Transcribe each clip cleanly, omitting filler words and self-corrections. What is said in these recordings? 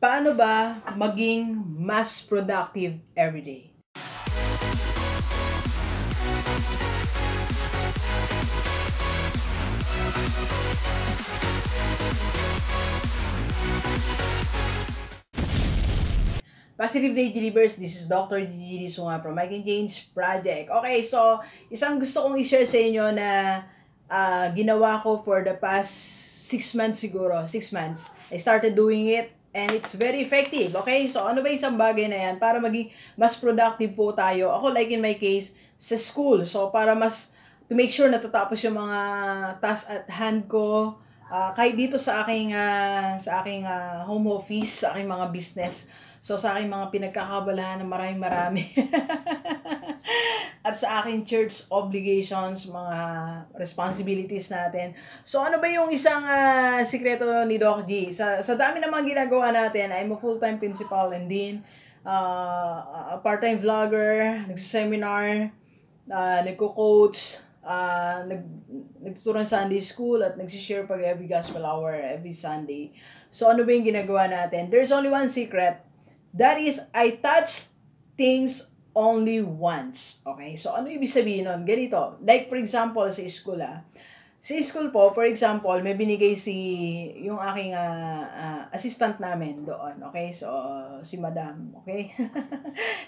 Paano ba maging mas productive everyday? Positive Day Delivers, this is Dr. Gigi Sunga from I Can Change Project. Okay, so isang gusto kong i-share sa inyo na ginawa ko for the past 6 months siguro, 6 months. I started doing it and it's very effective. Okay, so ano ba isang bagay na yan para maging mas productive po tayo? Ako like in my case, sa school. So para to make sure na tatapos yung mga tasks at hand ko, kahit dito sa aking home office, sa aking mga business. So, sa aking mga pinagkakabalahan na marami. At sa aking church obligations, mga responsibilities natin. So, ano ba yung isang sikreto ni Doc G? Sa dami namang ginagawa natin, I'm a full-time principal and din a part-time vlogger, nagsiseminar, nagko-coach, nagtuturo ng Sunday school at nagsishare pag every gospel hour, every Sunday. So, ano ba yung ginagawa natin? There's only one secret. That is, I touch things only once. Okay? So, ano ibig sabihin nun? Ganito. Like, for example, sa school, Sa school po, for example, may binigay yung aking assistant namin doon. Okay? So, si Madam. Okay?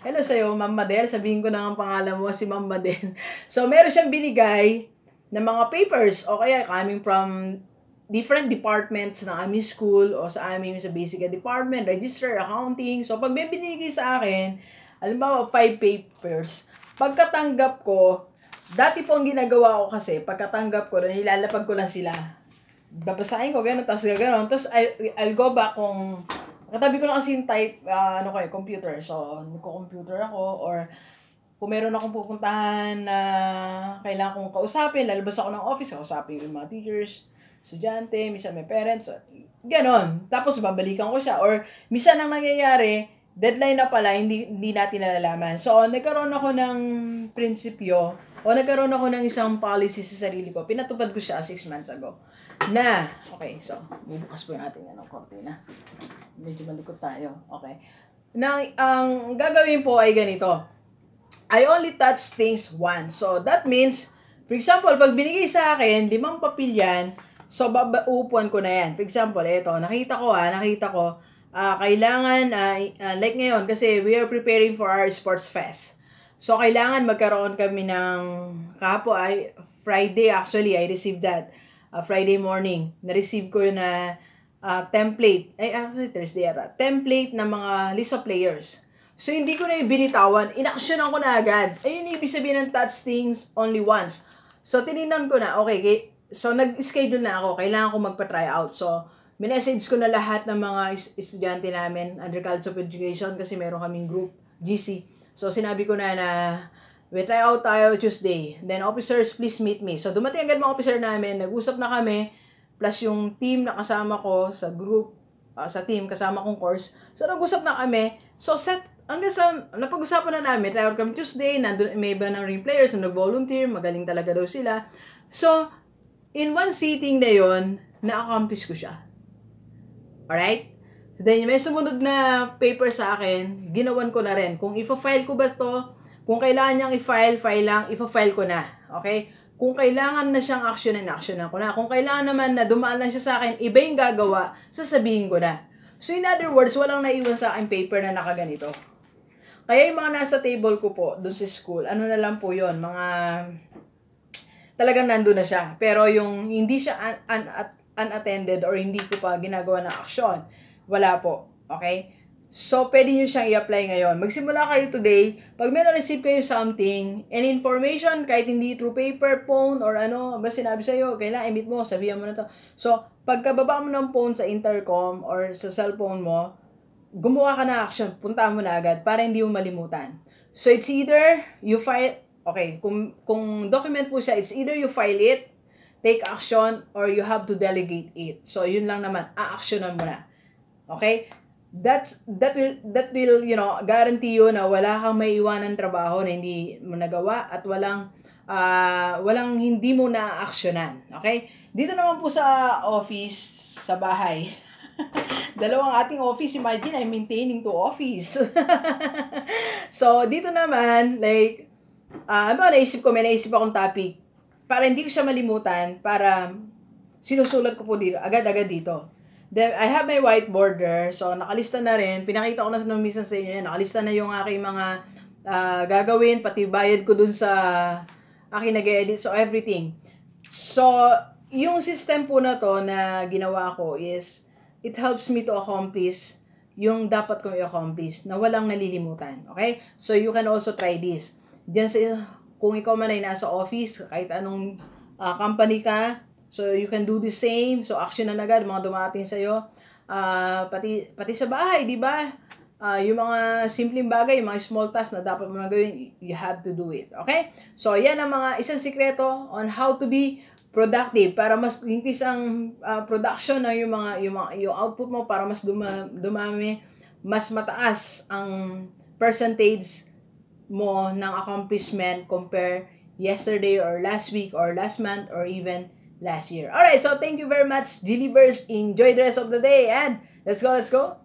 Hello sa'yo, Ma'am Madel. Sabihin ko na ang pangalan mo, si Ma'am Madel. So, meron siyang binigay na mga papers. O kaya, coming from different departments ng aming school o sa aming sa basic department, register, accounting. So, pag may binigay sa akin, halimbawa 5 papers, pagkatanggap ko, dati po ang ginagawa ko kasi, pagkatanggap ko, nilalapag ko lang sila. Babasahin ko, gano'n, tapos gano'n. Tapos, I'll go back kung, katabi ko lang kasi yung type, computer. So, nagko-computer ako, or kung meron akong pupuntahan na kailangan kong kausapin, lalabas ako ng office, kausapin ko yung mga teachers, estudyante, minsan may parents, so, ganon. Tapos babalikan ko siya. Or minsan ang nangyayari, deadline na pala, hindi natin nalalaman. So, nagkaroon ako ng prinsipyo, o nagkaroon ako ng isang policy sa sarili ko. Pinatupad ko siya 6 months ago. Okay, so, bubukas po yung ating kortina. Medyo malikot tayo. Okay. Ang gagawin po ay ganito. I only touch things once. So, that means, for example, pag binigay sa akin, 5 papel yan, so, uupuan ko na yan. For example, ito, nakita ko, kailangan, like ngayon, kasi we are preparing for our sports fest. So, kailangan magkaroon kami ng, Friday, actually, I received that, Friday morning. Na-receive ko yun na template, actually, Thursday yata, template ng mga list of players. So, hindi ko na yung binitawan, inaksyonan ko na agad. Ayun yung ibig sabihin ng touch things only once. So, tinignan ko na, okay, so, nag-schedule na ako. Kailangan ko magpa-try out. So, minessage ko na lahat ng mga estudyante namin under College of Education kasi meron kaming group, GC. So, sinabi ko na we try out tayo Tuesday. Then, officers, please meet me. So, dumating agad mga officer namin. Nag-usap na kami. Plus, yung team na kasama ko sa group, sa team, kasama kong course. So, nag-usap na kami. So, hanggang sa napag-usapan na namin. Try out kami Tuesday. Nandun, may iba ng ring players na nag-volunteer. Magaling talaga daw sila. So, in one sitting na yon, na-accomplish ko siya. Alright? Then, may sumunod na paper sa akin, ginawan ko na rin. Kung ipa-file ko ba to, kung kailangan niyang i-file, file lang, ipa-file ko na. Okay? Kung kailangan na siyang actionan ko na. Kung kailangan naman na dumaan lang siya sa akin, iba yung gagawa, sasabihin ko na. So, in other words, walang naiwan sa akin paper na nakaganito. Kaya yung mga nasa table ko po, dun sa school, ano na lang po yon, mga talagang nandun na siya. Pero yung hindi siya unattended or hindi ko pa ginagawa ng aksyon, wala po. Okay? So, pwede nyo siyang i-apply ngayon. Magsimula kayo today. Pag may na-receive kayo something, and information, kahit hindi through paper, phone, or ba sinabi sa'yo, kailangan i-meet mo, sabihan mo na to. So, pagkababa mo ng phone sa intercom or sa cellphone mo, gumawa ka na action, punta mo na agad para hindi mo malimutan. So, it's either you file, okay, kung document po siya, it's either you file it, take action, or you have to delegate it. So, yun lang naman, a-actionan mo na. Okay? That will, guarantee you na wala kang may iwanan trabaho na hindi mo nagawa at walang hindi mo na-actionan. Okay? Dito naman po sa office, sa bahay, Dalawang ating office, imagine, I'm maintaining 2 office. So, dito naman, like, ano ba naisip ko, may naisip akong topic, para hindi ko siya malimutan, para sinusulat ko po dito, agad-agad dito. Then, I have my whiteboard there, so nakalista na rin, pinakita ko na minsan sa inyo yan, nakalista na yung aking mga gagawin, pati bayad ko dun sa aking nag-edit, so everything. So, yung system po na to na ginawa ko is, it helps me to accomplish yung dapat kong i-accomplish na walang nalilimutan. Okay? So, you can also try this. Diyan sa, kung ikaw man ay nasa office, kahit anong company ka, so you can do the same. So, action na agad, mga dumating sa'yo. Pati sa bahay, di ba? Yung mga simpleng bagay, yung mga small tasks na dapat mo na gawin, you have to do it. Okay? So, yan ang mga isang sikreto on how to be productive para mas increase ang production ng yung output mo para mas dumami, mas mataas ang percentage mo ng accomplishment compare yesterday or last week or last month or even last year. Alright, so thank you very much, Delivers. Enjoy the rest of the day and let's go, let's go.